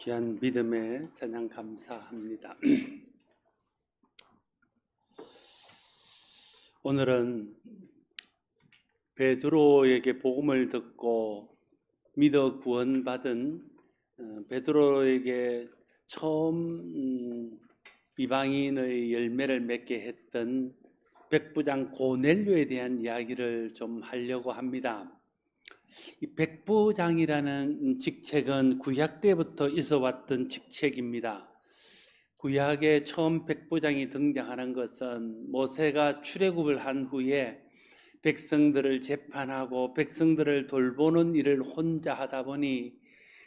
귀한 믿음에 찬양 감사합니다. 오늘은 베드로에게 복음을 듣고 믿어 구원받은 베드로에게 처음 이방인의 열매를 맺게 했던 백부장 고넬료에 대한 이야기를 좀 하려고 합니다. 이 백부장이라는 직책은 구약 때부터 있어 왔던 직책입니다. 구약에 처음 백부장이 등장하는 것은 모세가 출애굽을 한 후에 백성들을 재판하고 백성들을 돌보는 일을 혼자 하다 보니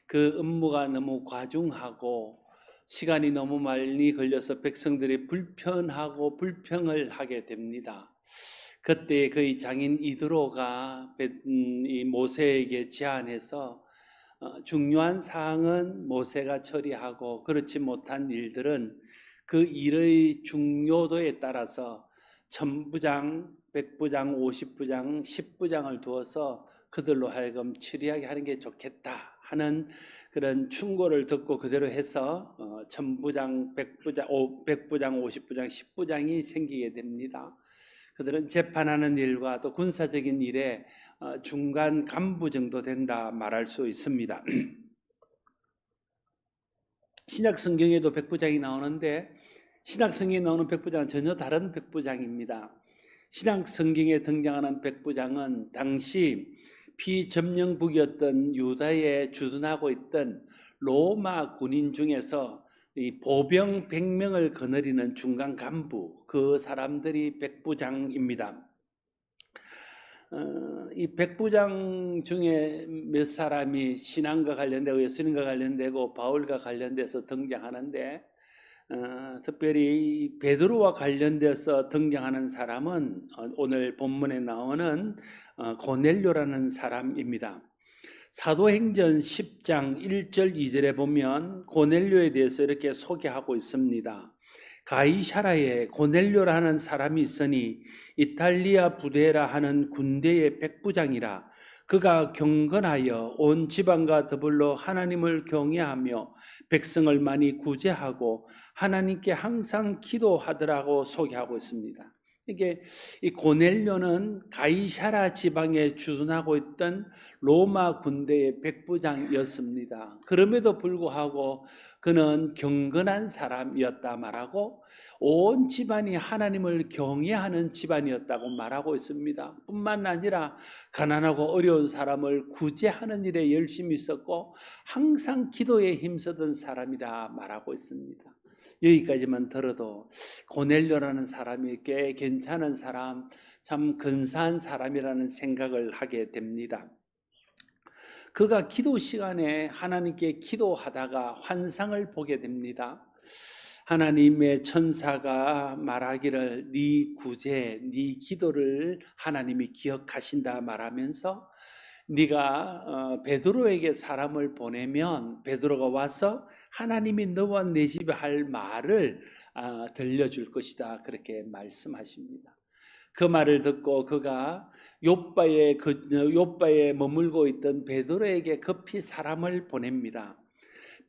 그 업무가 너무 과중하고 시간이 너무 많이 걸려서 백성들이 불편하고 불평을 하게 됩니다. 그때 그의 장인 이드로가 이 모세에게 제안해서 중요한 사항은 모세가 처리하고 그렇지 못한 일들은 그 일의 중요도에 따라서 천부장, 백부장, 50부장, 10부장을 두어서 그들로 하여금 처리하게 하는 게 좋겠다 하는 그런 충고를 듣고 그대로 해서 천부장, 백부장, 50부장, 10부장이 생기게 됩니다. 그들은 재판하는 일과 또 군사적인 일에 중간 간부 정도 된다 말할 수 있습니다. 신약 성경에도 백부장이 나오는데 신약 성경에 나오는 백부장은 전혀 다른 백부장입니다. 신약 성경에 등장하는 백부장은 당시 피점령국이었던 유다에 주둔하고 있던 로마 군인 중에서 이 보병 100명을 거느리는 중간 간부, 그 사람들이 백부장입니다. 이 백부장 중에 몇 사람이 신앙과 관련되고 예수님과 관련되고 바울과 관련돼서 등장하는데 특별히 베드로와 관련돼서 등장하는 사람은 오늘 본문에 나오는 고넬료라는 사람입니다. 사도행전 10장 1절 2절에 보면 고넬료에 대해서 이렇게 소개하고 있습니다. 가이사라에 고넬료라는 사람이 있으니 이탈리아 부데라 하는 군대의 백부장이라. 그가 경건하여 온 지방과 더불어 하나님을 경외하며 백성을 많이 구제하고 하나님께 항상 기도하더라고 소개하고 있습니다. 이게 이 고넬료는 가이사라 지방에 주둔하고 있던 로마 군대의 백부장이었습니다. 그럼에도 불구하고 그는 경건한 사람이었다 말하고 온 집안이 하나님을 경외하는 집안이었다고 말하고 있습니다. 뿐만 아니라 가난하고 어려운 사람을 구제하는 일에 열심히 있었고 항상 기도에 힘쓰던 사람이다 말하고 있습니다. 여기까지만 들어도 고넬료라는 사람이 꽤 괜찮은 사람, 참 근사한 사람이라는 생각을 하게 됩니다. 그가 기도 시간에 하나님께 기도하다가 환상을 보게 됩니다. 하나님의 천사가 말하기를 네 구제, 네 기도를 하나님이 기억하신다 말하면서 네가 베드로에게 사람을 보내면 베드로가 와서 하나님이 너와 내 집에 할 말을 들려줄 것이다 그렇게 말씀하십니다. 그 말을 듣고 그가 욥바에 머물고 있던 베드로에게 급히 사람을 보냅니다.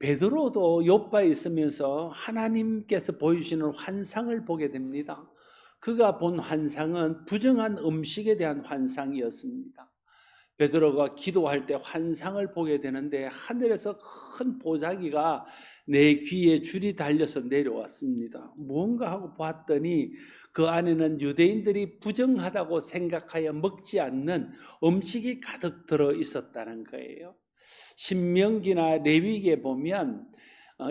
베드로도 욥바에 있으면서 하나님께서 보여주시는 환상을 보게 됩니다. 그가 본 환상은 부정한 음식에 대한 환상이었습니다. 베드로가 기도할 때 환상을 보게 되는데 하늘에서 큰 보자기가 내 귀에 줄이 달려서 내려왔습니다. 뭔가 하고 봤더니 그 안에는 유대인들이 부정하다고 생각하여 먹지 않는 음식이 가득 들어 있었다는 거예요. 신명기나 레위기에 보면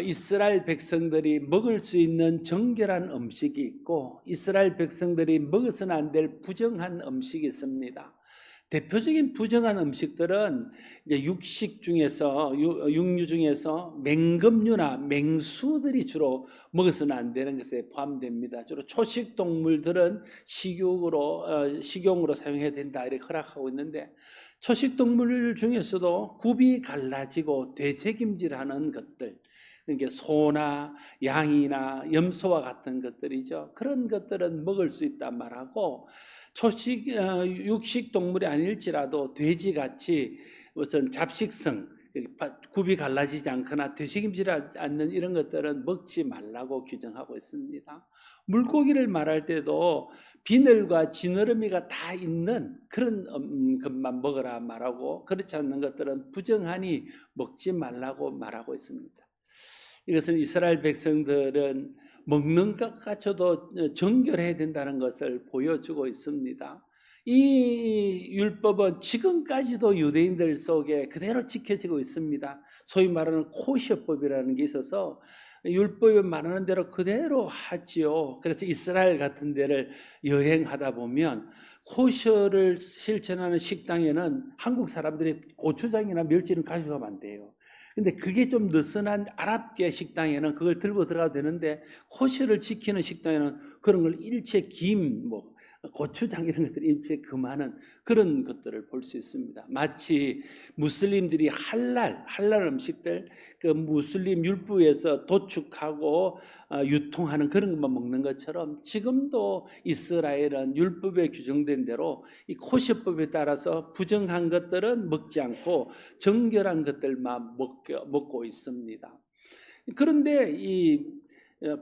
이스라엘 백성들이 먹을 수 있는 정결한 음식이 있고 이스라엘 백성들이 먹어서는 안 될 부정한 음식이 있습니다. 대표적인 부정한 음식들은 이제 육류 중에서 맹금류나 맹수들이 주로 먹어서는 안 되는 것에 포함됩니다. 주로 초식 동물들은 식용으로 사용해야 된다 이렇게 허락하고 있는데 초식 동물 중에서도 굽이 갈라지고 되새김질하는 것들, 그러니까 소나 양이나 염소와 같은 것들이죠. 그런 것들은 먹을 수 있단 말하고 육식 동물이 아닐지라도 돼지같이 어떤 잡식성, 굽이 갈라지지 않거나 되새김질하지 않는 이런 것들은 먹지 말라고 규정하고 있습니다. 물고기를 말할 때도 비늘과 지느러미가 다 있는 그런 것만 먹으라 말하고, 그렇지 않는 것들은 부정하니 먹지 말라고 말하고 있습니다. 이것은 이스라엘 백성들은 먹는 것까지도 정결해야 된다는 것을 보여주고 있습니다. 이 율법은 지금까지도 유대인들 속에 그대로 지켜지고 있습니다. 소위 말하는 코셔법이라는 게 있어서 율법에 말하는 대로 그대로 하지요. 그래서 이스라엘 같은 데를 여행하다 보면 코셔를 실천하는 식당에는 한국 사람들이 고추장이나 멸치는 가져가면 안 돼요. 근데 그게 좀 느슨한 아랍계 식당에는 그걸 들고 들어가도 되는데, 코셔를 지키는 식당에는 그런 걸 일체 김, 고추장 이런 것들이 일체 금하는 그런 것들을 볼 수 있습니다. 마치 무슬림들이 할랄 음식들, 그 무슬림 율법에서 도축하고 유통하는 그런 것만 먹는 것처럼, 지금도 이스라엘은 율법에 규정된 대로 이 코셔법에 따라서 부정한 것들은 먹지 않고 정결한 것들만 먹고 있습니다. 그런데 이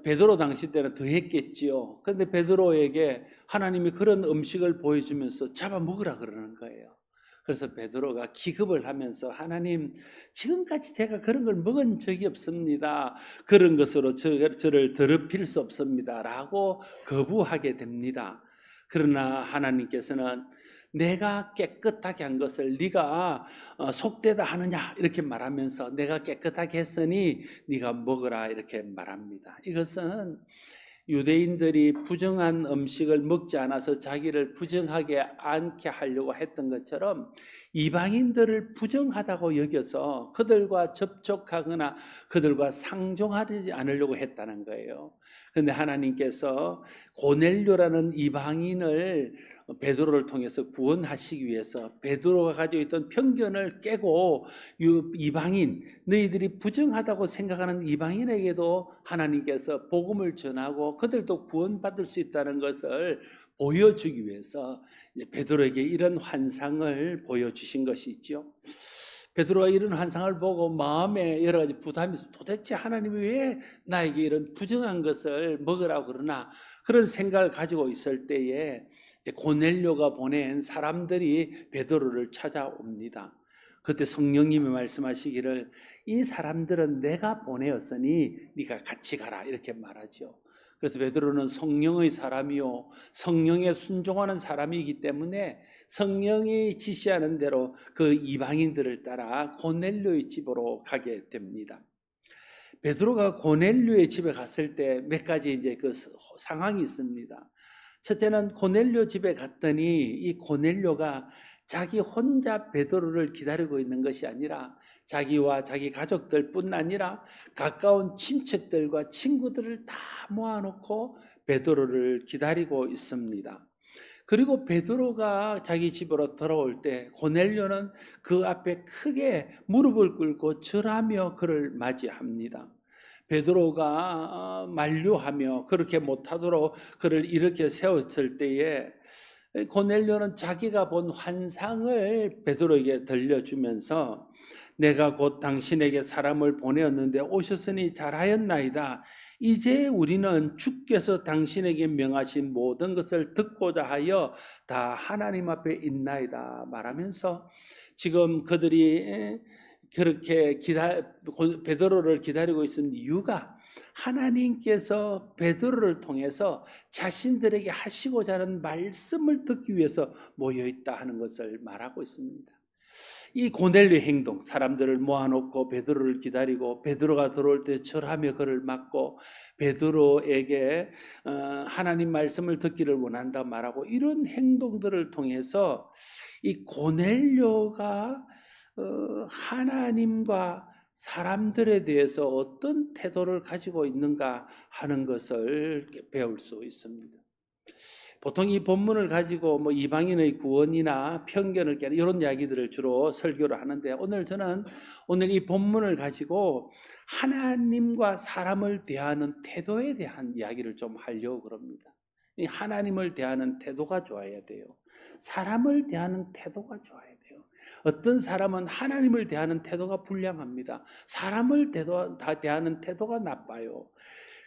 베드로 당시 때는 더 했겠지요. 그런데 베드로에게 하나님이 그런 음식을 보여주면서 잡아 먹으라 그러는 거예요. 그래서 베드로가 기급을 하면서, 하나님, 지금까지 제가 그런 걸 먹은 적이 없습니다. 그런 것으로 저를 더럽힐 수 없습니다. 라고 거부하게 됩니다. 그러나 하나님께서는 내가 깨끗하게 한 것을 네가 속되다 하느냐 이렇게 말하면서, 내가 깨끗하게 했으니 네가 먹으라 이렇게 말합니다. 이것은 유대인들이 부정한 음식을 먹지 않아서 자기를 부정하게 않게 하려고 했던 것처럼, 이방인들을 부정하다고 여겨서 그들과 접촉하거나 그들과 상종하지 않으려고 했다는 거예요. 그런데 하나님께서 고넬료라는 이방인을 베드로를 통해서 구원하시기 위해서 베드로가 가지고 있던 편견을 깨고, 이방인, 너희들이 부정하다고 생각하는 이방인에게도 하나님께서 복음을 전하고 그들도 구원받을 수 있다는 것을 보여주기 위해서 베드로에게 이런 환상을 보여주신 것이죠. 베드로가 이런 환상을 보고 마음에 여러 가지 부담이 있어. 도대체 하나님이 왜 나에게 이런 부정한 것을 먹으라고 그러나, 그런 생각을 가지고 있을 때에 고넬료가 보낸 사람들이 베드로를 찾아옵니다. 그때 성령님이 말씀하시기를, 이 사람들은 내가 보내었으니 네가 같이 가라 이렇게 말하죠. 그래서 베드로는 성령의 사람이요 성령에 순종하는 사람이기 때문에 성령이 지시하는 대로 그 이방인들을 따라 고넬료의 집으로 가게 됩니다. 베드로가 고넬료의 집에 갔을 때 몇 가지 이제 그 상황이 있습니다. 첫째는 고넬료 집에 갔더니 이 고넬료가 자기 혼자 베드로를 기다리고 있는 것이 아니라 자기와 자기 가족들뿐 아니라 가까운 친척들과 친구들을 다 모아놓고 베드로를 기다리고 있습니다. 그리고 베드로가 자기 집으로 돌아올 때 고넬료는 그 앞에 크게 무릎을 꿇고 절하며 그를 맞이합니다. 베드로가 만류하며 그렇게 못하도록 그를 일으켜 세웠을 때에 고넬료는 자기가 본 환상을 베드로에게 들려주면서, 내가 곧 당신에게 사람을 보내었는데 오셨으니 잘하였나이다. 이제 우리는 주께서 당신에게 명하신 모든 것을 듣고자 하여 다 하나님 앞에 있나이다 말하면서, 지금 그들이 그렇게 베드로를 기다리고 있는 이유가 하나님께서 베드로를 통해서 자신들에게 하시고자 하는 말씀을 듣기 위해서 모여있다 하는 것을 말하고 있습니다. 이 고넬료 행동, 사람들을 모아놓고 베드로를 기다리고 베드로가 들어올 때 절하며 그를 맞고 베드로에게 하나님 말씀을 듣기를 원한다 말하고, 이런 행동들을 통해서 이 고넬료가 하나님과 사람들에 대해서 어떤 태도를 가지고 있는가 하는 것을 배울 수 있습니다. 보통 이 본문을 가지고 이방인의 구원이나 편견을 깨는 이런 이야기들을 주로 설교를 하는데, 오늘 이 본문을 가지고 하나님과 사람을 대하는 태도에 대한 이야기를 좀 하려고 그럽니다. 이 하나님을 대하는 태도가 좋아야 돼요. 사람을 대하는 태도가 좋아야 돼요. 어떤 사람은 하나님을 대하는 태도가 불량합니다. 사람을 대하는 태도가 나빠요.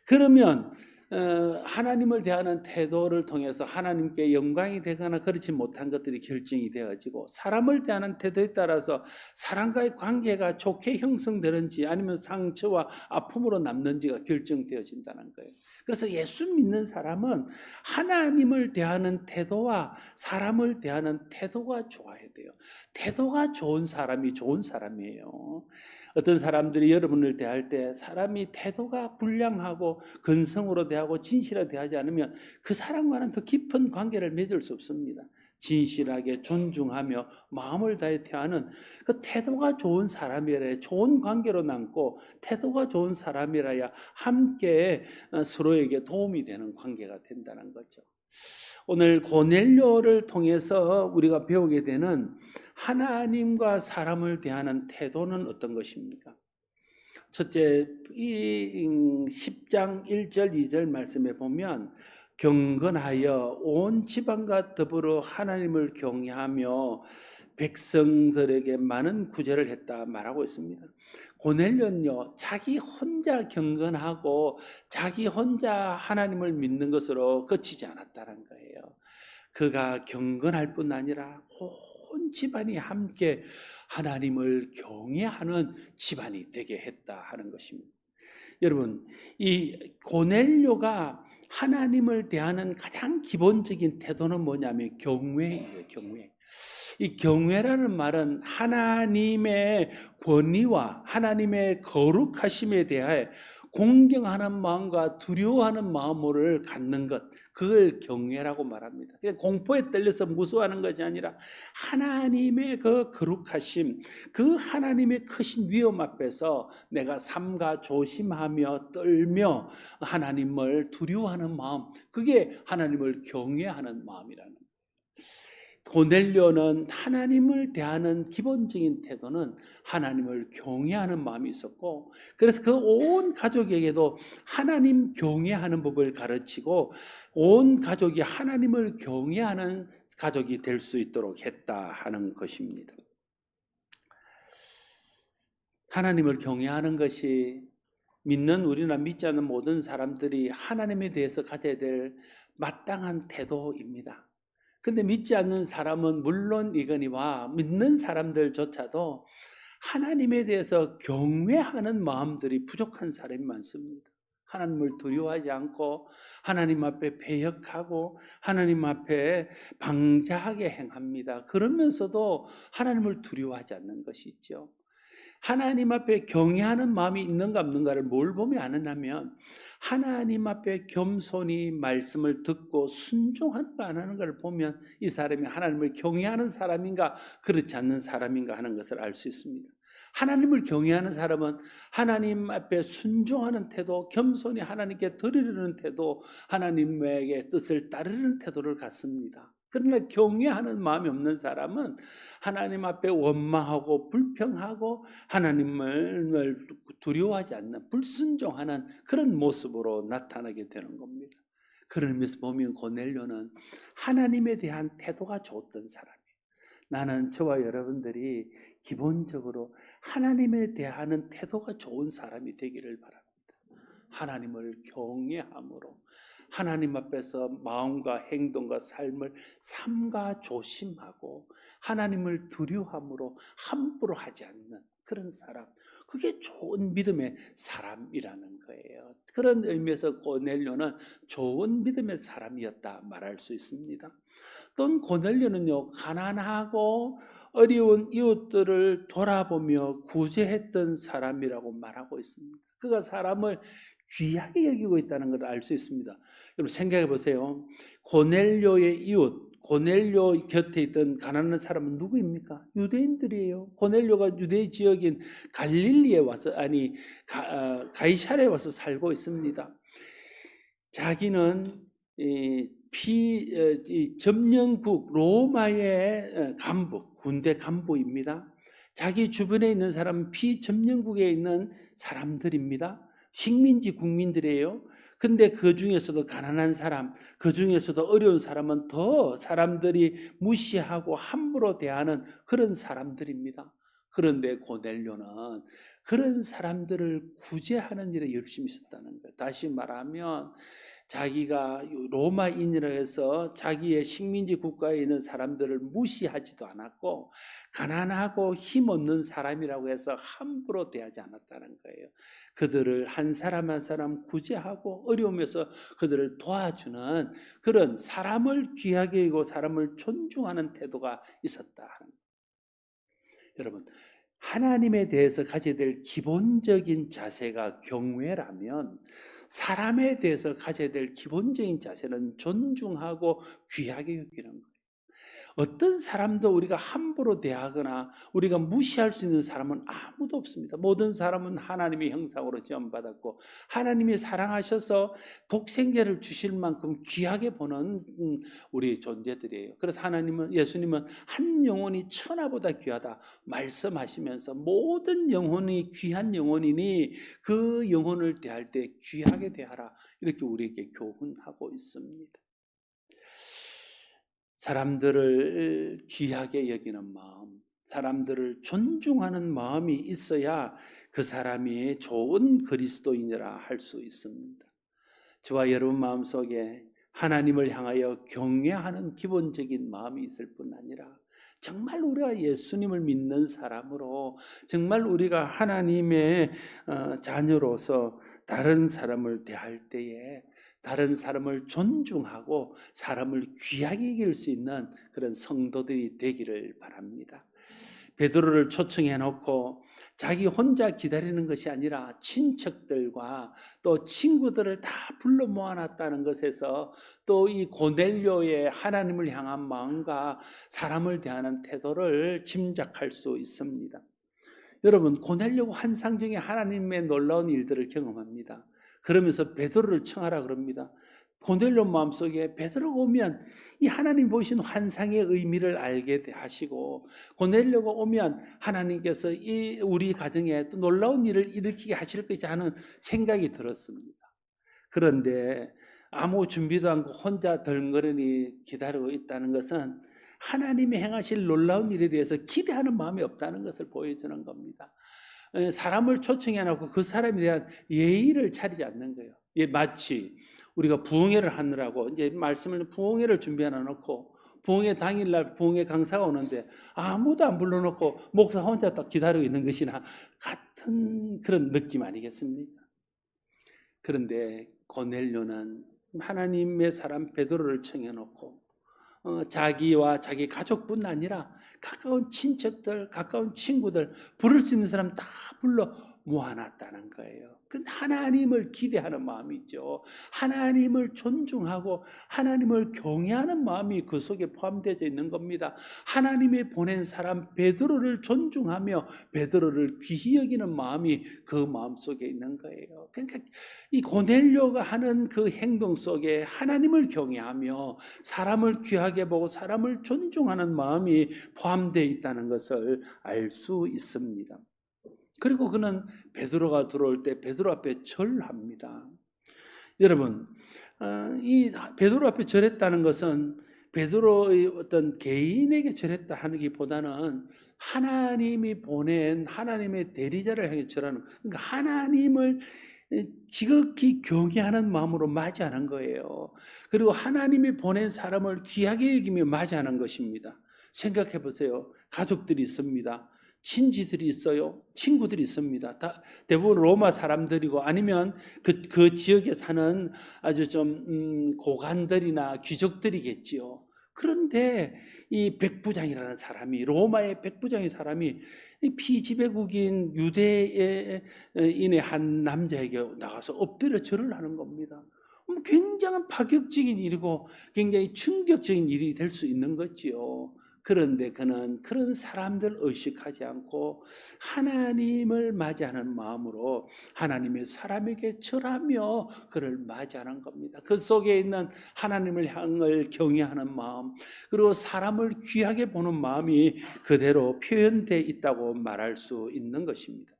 그러면 하나님을 대하는 태도를 통해서 하나님께 영광이 되거나 그렇지 못한 것들이 결정이 되어지고, 사람을 대하는 태도에 따라서 사람과의 관계가 좋게 형성되는지 아니면 상처와 아픔으로 남는지가 결정되어진다는 거예요. 그래서 예수 믿는 사람은 하나님을 대하는 태도와 사람을 대하는 태도가 좋아야 돼요. 태도가 좋은 사람이 좋은 사람이에요. 어떤 사람들이 여러분을 대할 때 사람이 태도가 불량하고 근성으로 대하고 진실하게 대하지 않으면 그 사람과는 더 깊은 관계를 맺을 수 없습니다. 진실하게 존중하며 마음을 다해 대하는 그 태도가 좋은 사람이라야 좋은 관계로 남고, 태도가 좋은 사람이라야 함께 서로에게 도움이 되는 관계가 된다는 거죠. 오늘 고넬료를 통해서 우리가 배우게 되는 하나님과 사람을 대하는 태도는 어떤 것입니까? 첫째, 이 10장 1절 2절 말씀에 보면 경건하여 온 지방과 더불어 하나님을 경외하며 백성들에게 많은 구제를 했다 말하고 있습니다. 고넬료는요, 자기 혼자 경건하고 자기 혼자 하나님을 믿는 것으로 그치지 않았다는 거예요. 그가 경건할 뿐 아니라 온 집안이 함께 하나님을 경외하는 집안이 되게 했다 하는 것입니다. 여러분, 이 고넬료가 하나님을 대하는 가장 기본적인 태도는 뭐냐면 경외예요. 경외. 이 경외라는 말은 하나님의 권위와 하나님의 거룩하심에 대하여 공경하는 마음과 두려워하는 마음을 갖는 것, 그걸 경외라고 말합니다. 그냥 공포에 떨려서 무서워하는 것이 아니라 하나님의 그 거룩하심, 그 하나님의 크신 위엄 앞에서 내가 삼가 조심하며 떨며 하나님을 두려워하는 마음, 그게 하나님을 경외하는 마음이라는 거예요. 고넬료는 하나님을 대하는 기본적인 태도는 하나님을 경외하는 마음이 있었고, 그래서 그 온 가족에게도 하나님 경외하는 법을 가르치고 온 가족이 하나님을 경외하는 가족이 될 수 있도록 했다 하는 것입니다. 하나님을 경외하는 것이 믿는 우리나 믿지 않는 모든 사람들이 하나님에 대해서 가져야 될 마땅한 태도입니다. 근데 믿지 않는 사람은 물론 이거니와 믿는 사람들조차도 하나님에 대해서 경외하는 마음들이 부족한 사람이 많습니다. 하나님을 두려워하지 않고 하나님 앞에 패역하고 하나님 앞에 방자하게 행합니다. 그러면서도 하나님을 두려워하지 않는 것이 있죠. 하나님 앞에 경외하는 마음이 있는가 없는가를 뭘 보면 아느냐면 하나님 앞에 겸손히 말씀을 듣고 순종하는가 안 하는 걸 보면 이 사람이 하나님을 경외하는 사람인가 그렇지 않는 사람인가 하는 것을 알 수 있습니다. 하나님을 경외하는 사람은 하나님 앞에 순종하는 태도, 겸손히 하나님께 드리려는 태도, 하나님의 뜻을 따르는 태도를 갖습니다. 그러나 경외하는 마음이 없는 사람은 하나님 앞에 원망하고 불평하고 하나님을 두려워하지 않는 불순종하는 그런 모습으로 나타나게 되는 겁니다. 그런 의미에서 보면 고넬료는 하나님에 대한 태도가 좋았던 사람이에요. 나는 저와 여러분들이 기본적으로 하나님에 대하는 태도가 좋은 사람이 되기를 바랍니다. 하나님을 경외함으로 하나님 앞에서 마음과 행동과 삶을 삼가 조심하고 하나님을 두려워함으로 함부로 하지 않는 그런 사람, 그게 좋은 믿음의 사람이라는 거예요. 그런 의미에서 고넬료는 좋은 믿음의 사람이었다 말할 수 있습니다. 또 고넬료는요, 가난하고 어려운 이웃들을 돌아보며 구제했던 사람이라고 말하고 있습니다. 그가 사람을 귀하게 여기고 있다는 걸 알 수 있습니다. 여러분 생각해 보세요. 고넬료의 이웃, 고넬료 곁에 있던 가난한 사람은 누구입니까? 유대인들이에요. 고넬료가 유대 지역인 갈릴리에 와서 가이사랴에 와서 살고 있습니다. 자기는 점령국 로마의 간부, 군대 간부입니다. 자기 주변에 있는 사람은 피점령국에 있는 사람들입니다. 식민지 국민들이에요. 근데 그 중에서도 가난한 사람, 그 중에서도 어려운 사람은 더 사람들이 무시하고 함부로 대하는 그런 사람들입니다. 그런데 고넬료는 그런 사람들을 구제하는 일에 열심히 있었다는 거예요. 다시 말하면 자기가 로마인이라 해서 자기의 식민지 국가에 있는 사람들을 무시하지도 않았고, 가난하고 힘없는 사람이라고 해서 함부로 대하지 않았다는 거예요. 그들을 한 사람 한 사람 구제하고 어려움에서 그들을 도와주는 그런 사람을 귀하게 여기고 사람을 존중하는 태도가 있었다. 여러분, 하나님에 대해서 가져야 될 기본적인 자세가 경외라면 사람에 대해서 가져야 될 기본적인 자세는 존중하고 귀하게 여기는 거예요. 어떤 사람도 우리가 함부로 대하거나 우리가 무시할 수 있는 사람은 아무도 없습니다. 모든 사람은 하나님의 형상으로 지음받았고 하나님이 사랑하셔서 독생자를 주실 만큼 귀하게 보는 우리 존재들이에요. 그래서 예수님은 한 영혼이 천하보다 귀하다 말씀하시면서 모든 영혼이 귀한 영혼이니 그 영혼을 대할 때 귀하게 대하라, 이렇게 우리에게 교훈하고 있습니다. 사람들을 귀하게 여기는 마음, 사람들을 존중하는 마음이 있어야 그 사람이 좋은 그리스도인이라 할 수 있습니다. 저와 여러분 마음속에 하나님을 향하여 경외하는 기본적인 마음이 있을 뿐 아니라 정말 우리가 예수님을 믿는 사람으로 정말 우리가 하나님의 자녀로서 다른 사람을 대할 때에 다른 사람을 존중하고 사람을 귀하게 여길 수 있는 그런 성도들이 되기를 바랍니다. 베드로를 초청해 놓고 자기 혼자 기다리는 것이 아니라 친척들과 또 친구들을 다 불러 모아놨다는 것에서 또 이 고넬료의 하나님을 향한 마음과 사람을 대하는 태도를 짐작할 수 있습니다. 여러분, 고넬료가 환상 중에 하나님의 놀라운 일들을 경험합니다. 그러면서 베드로를 청하라 그럽니다. 고넬료 마음속에 베드로가 오면 이 하나님 보신 환상의 의미를 알게 하시고, 고넬료가 오면 하나님께서 이 우리 가정에 또 놀라운 일을 일으키게 하실 것이 하는 생각이 들었습니다. 그런데 아무 준비도 않고 혼자 덜렁거리니 기다리고 있다는 것은 하나님이 행하실 놀라운 일에 대해서 기대하는 마음이 없다는 것을 보여주는 겁니다. 사람을 초청해 놓고 그 사람에 대한 예의를 차리지 않는 거예요. 마치 우리가 부흥회를 하느라고 이제 말씀을 부흥회를 준비해 놓고 부흥회 당일날 부흥회 강사가 오는데 아무도 안 불러놓고 목사 혼자 딱 기다리고 있는 것이나 같은 그런 느낌 아니겠습니까? 그런데 고넬료는 하나님의 사람 베드로를 청해 놓고 자기와 자기 가족뿐 아니라 가까운 친척들, 가까운 친구들, 부를 수 있는 사람 다 불러 모아놨다는 거예요. 그 하나님을 기대하는 마음이 있죠. 하나님을 존중하고 하나님을 경외하는 마음이 그 속에 포함되어 있는 겁니다. 하나님이 보낸 사람 베드로를 존중하며 베드로를 귀히 여기는 마음이 그 마음 속에 있는 거예요. 그러니까 이 고넬료가 하는 그 행동 속에 하나님을 경외하며 사람을 귀하게 보고 사람을 존중하는 마음이 포함되어 있다는 것을 알 수 있습니다. 그리고 그는 베드로가 들어올 때 베드로 앞에 절합니다. 여러분, 이 베드로 앞에 절했다는 것은 베드로의 어떤 개인에게 절했다 하기보다는 하나님이 보낸 하나님의 대리자를 향해 절하는, 그러니까 하나님을 지극히 경외하는 마음으로 맞이하는 거예요. 그리고 하나님이 보낸 사람을 귀하게 여기며 맞이하는 것입니다. 생각해 보세요. 가족들이 있습니다. 친지들이 있어요. 친구들이 있습니다. 대부분 로마 사람들이고 아니면 그 지역에 사는 아주 좀 고관들이나 귀족들이겠지요. 그런데 이 백부장이라는 사람이, 로마의 백부장의 사람이 피지배국인 유대인의 한 남자에게 나가서 엎드려 절을 하는 겁니다. 굉장한 파격적인 일이고 굉장히 충격적인 일이 될 수 있는 거지요. 그런데 그는 그런 사람들 의식하지 않고 하나님을 맞이하는 마음으로 하나님의 사람에게 절하며 그를 맞이하는 겁니다. 그 속에 있는 하나님을 향을 경외하는 마음, 그리고 사람을 귀하게 보는 마음이 그대로 표현되어 있다고 말할 수 있는 것입니다.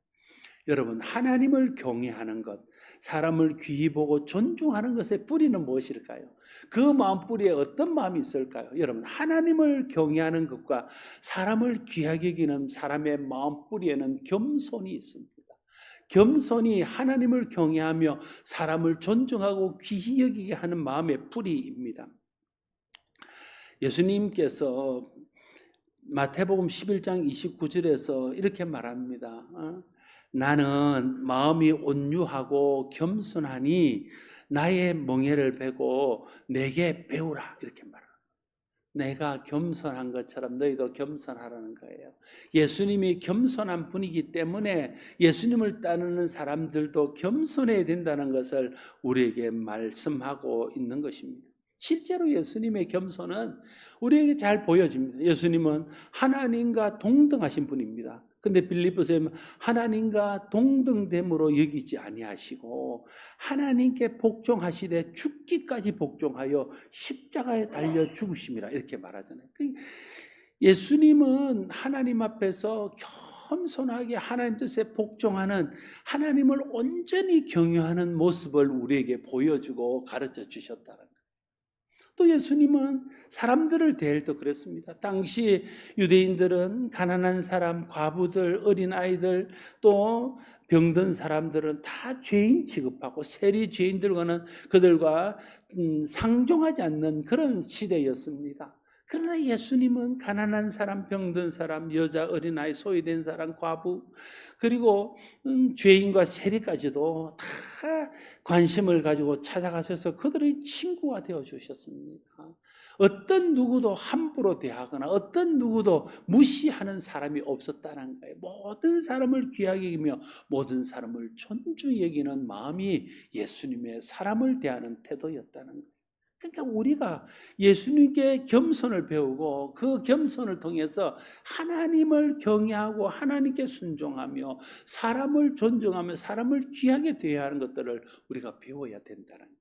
여러분, 하나님을 경외하는 것, 사람을 귀히 보고 존중하는 것의 뿌리는 무엇일까요? 그 마음 뿌리에 어떤 마음이 있을까요? 여러분, 하나님을 경외하는 것과 사람을 귀하게 여기는 사람의 마음 뿌리에는 겸손이 있습니다. 겸손이 하나님을 경외하며 사람을 존중하고 귀히 여기게 하는 마음의 뿌리입니다. 예수님께서 마태복음 11장 29절에서 이렇게 말합니다. 나는 마음이 온유하고 겸손하니 나의 멍에를 베고 내게 배우라, 이렇게 말합니다. 내가 겸손한 것처럼 너희도 겸손하라는 거예요. 예수님이 겸손한 분이기 때문에 예수님을 따르는 사람들도 겸손해야 된다는 것을 우리에게 말씀하고 있는 것입니다. 실제로 예수님의 겸손은 우리에게 잘 보여집니다. 예수님은 하나님과 동등하신 분입니다. 근데 빌립보서에 하나님과 동등됨으로 여기지 아니하시고 하나님께 복종하시되 죽기까지 복종하여 십자가에 달려 죽으심이라, 이렇게 말하잖아요. 예수님은 하나님 앞에서 겸손하게 하나님 뜻에 복종하는, 하나님을 온전히 경외하는 모습을 우리에게 보여주고 가르쳐 주셨다는 거예요. 또 예수님은 사람들을 대할 때 그랬습니다. 당시 유대인들은 가난한 사람, 과부들, 어린아이들, 또 병든 사람들은 다 죄인 취급하고 세리 죄인들과는 그들과 상종하지 않는 그런 시대였습니다. 그러나 예수님은 가난한 사람, 병든 사람, 여자, 어린아이, 소외된 사람, 과부, 그리고 죄인과 세리까지도 다 관심을 가지고 찾아가셔서 그들의 친구가 되어주셨습니다. 어떤 누구도 함부로 대하거나 어떤 누구도 무시하는 사람이 없었다는 거예요. 모든 사람을 귀하게 여기며 모든 사람을 존중히 여기는 마음이 예수님의 사람을 대하는 태도였다는 거예요. 그러니까 우리가 예수님께 겸손을 배우고 그 겸손을 통해서 하나님을 경외하고 하나님께 순종하며 사람을 존중하며 사람을 귀하게 대해야 하는 것들을 우리가 배워야 된다는 게.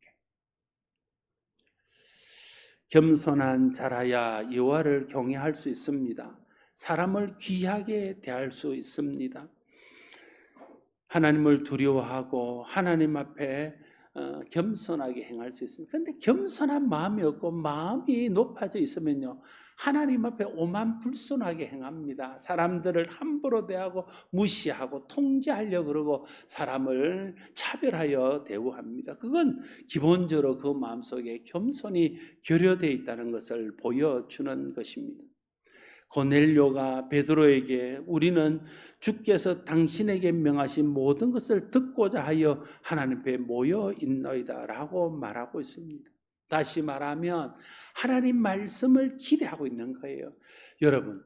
겸손한 자라야 여호와를 경외할 수 있습니다. 사람을 귀하게 대할 수 있습니다. 하나님을 두려워하고 하나님 앞에 겸손하게 행할 수 있습니다. 그런데 겸손한 마음이 없고 마음이 높아져 있으면요, 하나님 앞에 오만불손하게 행합니다. 사람들을 함부로 대하고 무시하고 통제하려고 그러고 사람을 차별하여 대우합니다. 그건 기본적으로 그 마음속에 겸손이 결여되어 있다는 것을 보여주는 것입니다. 고넬료가 베드로에게 우리는 주께서 당신에게 명하신 모든 것을 듣고자 하여 하나님 앞에 모여 있나이다 라고 말하고 있습니다. 다시 말하면 하나님 말씀을 기대하고 있는 거예요. 여러분,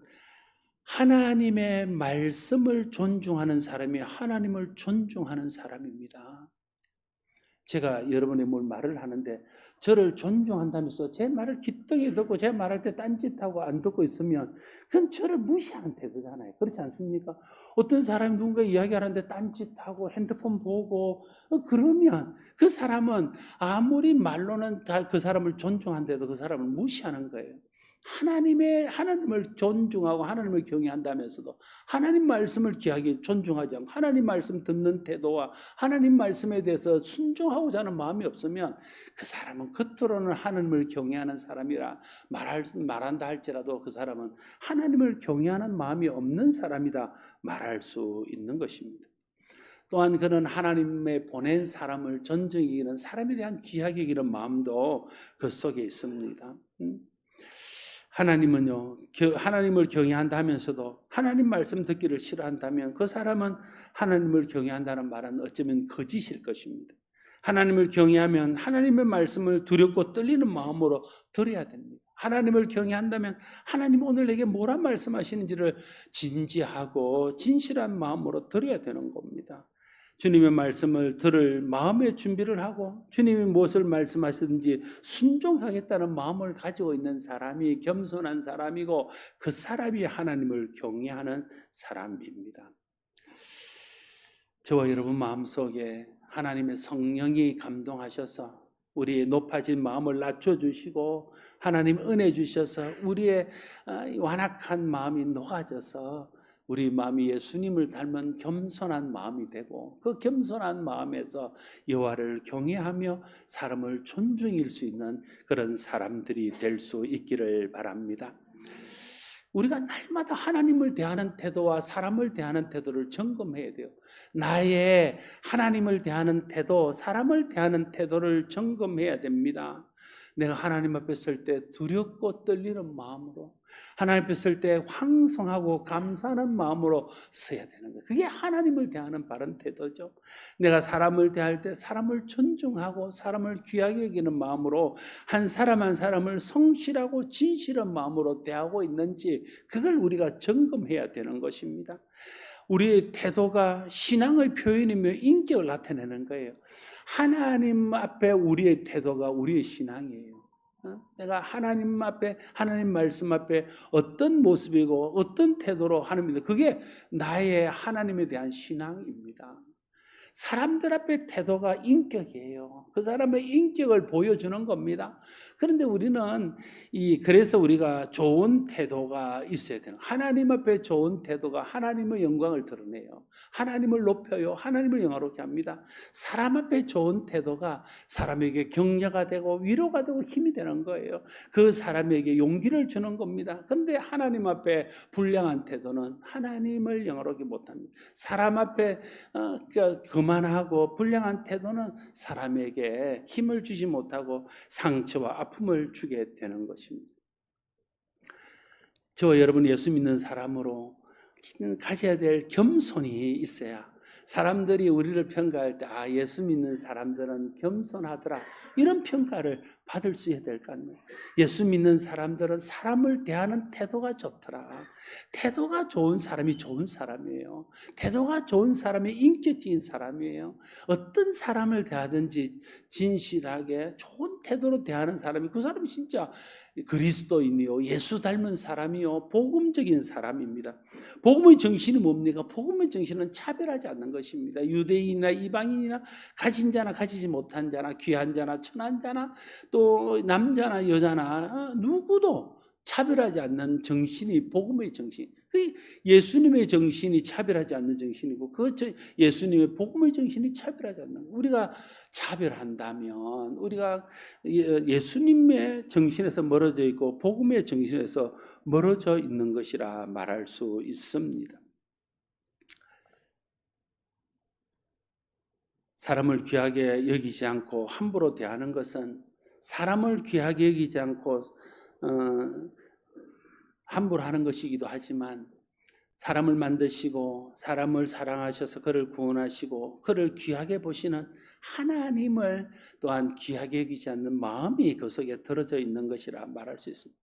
하나님의 말씀을 존중하는 사람이 하나님을 존중하는 사람입니다. 제가 여러분의 뭘 말을 하는데 저를 존중한다면서 제 말을 기떡이 듣고 제 말할 때 딴짓하고 안 듣고 있으면 그건 저를 무시하는 태도잖아요. 그렇지 않습니까? 어떤 사람이 누군가 이야기하는데 딴짓하고 핸드폰 보고 그러면 그 사람은 아무리 말로는 다 그 사람을 존중한데도 그 사람을 무시하는 거예요. 하나님을 존중하고 하나님을 경외한다면서도 하나님 말씀을 귀하게 존중하지 않고 하나님 말씀 듣는 태도와 하나님 말씀에 대해서 순종하고자 하는 마음이 없으면 그 사람은 겉으로는 하나님을 경외하는 사람이라 말한다 할지라도 그 사람은 하나님을 경외하는 마음이 없는 사람이다 말할 수 있는 것입니다. 또한 그는 하나님의 보낸 사람을 존중히 여기는, 사람에 대한 귀하게 여기는 마음도 그 속에 있습니다. 하나님은요, 하나님을 경외한다면서도 하나님 말씀 듣기를 싫어한다면 그 사람은 하나님을 경외한다는 말은 어쩌면 거짓일 것입니다. 하나님을 경외하면 하나님의 말씀을 두렵고 떨리는 마음으로 들어야 됩니다. 하나님을 경외한다면 하나님 오늘 내게 뭐라 말씀하시는지를 진지하고 진실한 마음으로 들어야 되는 겁니다. 주님의 말씀을 들을 마음의 준비를 하고 주님이 무엇을 말씀하시든지 순종하겠다는 마음을 가지고 있는 사람이 겸손한 사람이고 그 사람이 하나님을 경외하는 사람입니다. 저와 여러분 마음속에 하나님의 성령이 감동하셔서 우리의 높아진 마음을 낮춰주시고 하나님 은혜 주셔서 우리의 완악한 마음이 녹아져서 우리 마음이 예수님을 닮은 겸손한 마음이 되고 그 겸손한 마음에서 여호와를 경외하며 사람을 존중할 수 있는 그런 사람들이 될 수 있기를 바랍니다. 우리가 날마다 하나님을 대하는 태도와 사람을 대하는 태도를 점검해야 돼요. 나의 하나님을 대하는 태도, 사람을 대하는 태도를 점검해야 됩니다. 내가 하나님 앞에 설 때 두렵고 떨리는 마음으로, 하나님 앞에 설 때 황송하고 감사하는 마음으로 서야 되는 거예요. 그게 하나님을 대하는 바른 태도죠. 내가 사람을 대할 때 사람을 존중하고 사람을 귀하게 여기는 마음으로 한 사람 한 사람을 성실하고 진실한 마음으로 대하고 있는지 그걸 우리가 점검해야 되는 것입니다. 우리의 태도가 신앙의 표현이며 인격을 나타내는 거예요. 하나님 앞에 우리의 태도가 우리의 신앙이에요. 내가 하나님 앞에, 하나님 말씀 앞에 어떤 모습이고 어떤 태도로 하나님입니다. 그게 나의 하나님에 대한 신앙입니다. 사람들 앞에 태도가 인격이에요. 그 사람의 인격을 보여주는 겁니다. 그런데 우리는 그래서 우리가 좋은 태도가 있어야 되는, 하나님 앞에 좋은 태도가 하나님의 영광을 드러내요. 하나님을 높여요. 하나님을 영화롭게 합니다. 사람 앞에 좋은 태도가 사람에게 격려가 되고 위로가 되고 힘이 되는 거예요. 그 사람에게 용기를 주는 겁니다. 그런데 하나님 앞에 불량한 태도는 하나님을 영화롭게 못합니다. 사람 앞에 거만하고 불량한 태도는 사람에게 힘을 주지 못하고 상처와 아픔을 주게 되는 것입니다. 저와 여러분 예수 믿는 사람으로 가져야 될 겸손이 있어야 사람들이 우리를 평가할 때 예수 믿는 사람들은 겸손하더라 이런 평가를 받을 수 있어야 될 거 아니에요. 예수 믿는 사람들은 사람을 대하는 태도가 좋더라. 태도가 좋은 사람이 좋은 사람이에요. 태도가 좋은 사람이 인격적인 사람이에요. 어떤 사람을 대하든지 진실하게 좋은 태도로 대하는 사람이 그 사람이 진짜 그리스도인이요, 예수 닮은 사람이요, 복음적인 사람입니다. 복음의 정신이 뭡니까? 복음의 정신은 차별하지 않는 것입니다. 유대인이나 이방인이나 가진 자나 가지지 못한 자나 귀한 자나 천한 자나 또 남자나 여자나 누구도 차별하지 않는 정신이 복음의 정신. 그 예수님의 정신이 차별하지 않는 정신이고 그 예수님의 복음의 정신이 차별하지 않는 거. 우리가 차별한다면 우리가 예수님의 정신에서 멀어져 있고 복음의 정신에서 멀어져 있는 것이라 말할 수 있습니다. 사람을 귀하게 여기지 않고 함부로 대하는 것은 사람을 귀하게 여기지 않고 함부로 하는 것이기도 하지만 사람을 만드시고 사람을 사랑하셔서 그를 구원하시고 그를 귀하게 보시는 하나님을 또한 귀하게 여기지 않는 마음이 그 속에 들어져 있는 것이라 말할 수 있습니다.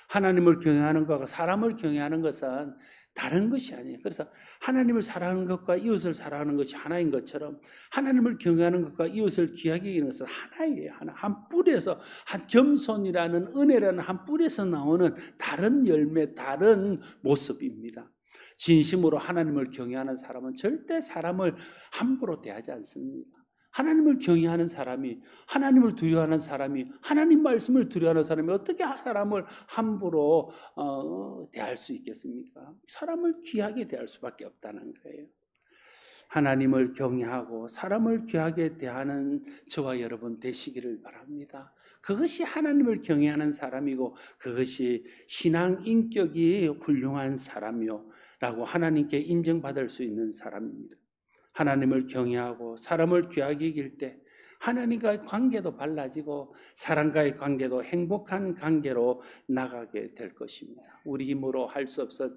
하나님을 경외하는 것과 사람을 경외하는 것은 다른 것이 아니에요. 그래서 하나님을 사랑하는 것과 이웃을 사랑하는 것이 하나인 것처럼 하나님을 경외하는 것과 이웃을 귀하게 여기는 것은 하나예요. 한 뿔에서, 한 겸손이라는 은혜라는 한 뿔에서 나오는 다른 열매, 다른 모습입니다. 진심으로 하나님을 경외하는 사람은 절대 사람을 함부로 대하지 않습니다. 하나님을 경외하는 사람이, 하나님을 두려워하는 사람이, 하나님 말씀을 두려워하는 사람이 어떻게 사람을 함부로 대할 수 있겠습니까? 사람을 귀하게 대할 수밖에 없다는 거예요. 하나님을 경외하고 사람을 귀하게 대하는 저와 여러분 되시기를 바랍니다. 그것이 하나님을 경외하는 사람이고 그것이 신앙 인격이 훌륭한 사람이요 라고 하나님께 인정받을 수 있는 사람입니다. 하나님을 경외하고 사람을 귀하게 여길 때 하나님과의 관계도 달라지고 사람과의 관계도 행복한 관계로 나가게 될 것입니다. 우리 힘으로 할 수 없었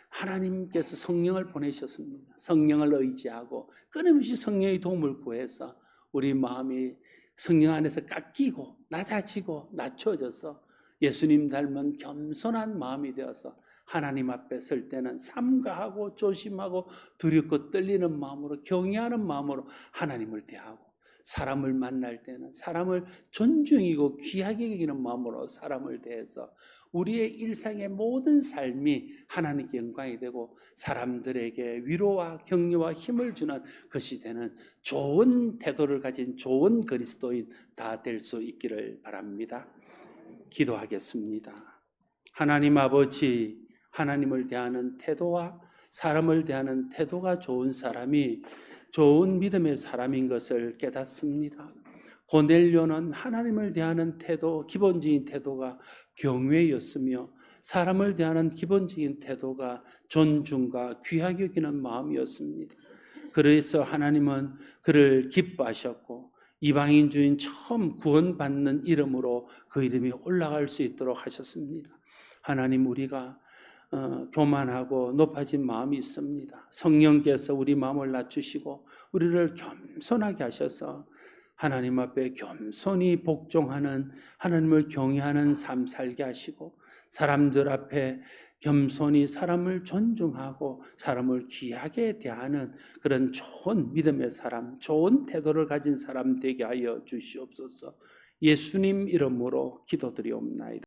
하나님께서 성령을 보내셨습니다. 성령을 의지하고 끊임없이 성령의 도움을 구해서 우리 마음이 성령 안에서 깎이고 낮아지고 낮춰져서 예수님 닮은 겸손한 마음이 되어서 하나님 앞에 설 때는 삼가하고 조심하고 두렵고 떨리는 마음으로 경외하는 마음으로 하나님을 대하고 사람을 만날 때는 사람을 존중이고 귀하게 여기는 마음으로 사람을 대해서 우리의 일상의 모든 삶이 하나님께 영광이 되고 사람들에게 위로와 격려와 힘을 주는 것이 되는 좋은 태도를 가진 좋은 그리스도인 다 될 수 있기를 바랍니다. 기도하겠습니다. 하나님 아버지, 하나님을 대하는 태도와 사람을 대하는 태도가 좋은 사람이 좋은 믿음의 사람인 것을 깨닫습니다. 고넬료는 하나님을 대하는 태도, 기본적인 태도가 경외였으며 사람을 대하는 기본적인 태도가 존중과 귀하게 여기는 마음이었습니다. 그래서 하나님은 그를 기뻐하셨고 이방인 중인 처음 구원받는 이름으로 그 이름이 올라갈 수 있도록 하셨습니다. 하나님, 우리가 교만하고 높아진 마음이 있습니다. 성령께서 우리 마음을 낮추시고 우리를 겸손하게 하셔서 하나님 앞에 겸손히 복종하는, 하나님을 경외하는 삶 살게 하시고 사람들 앞에 겸손히 사람을 존중하고 사람을 귀하게 대하는 그런 좋은 믿음의 사람, 좋은 태도를 가진 사람 되게 하여 주시옵소서. 예수님 이름으로 기도드리옵나이다.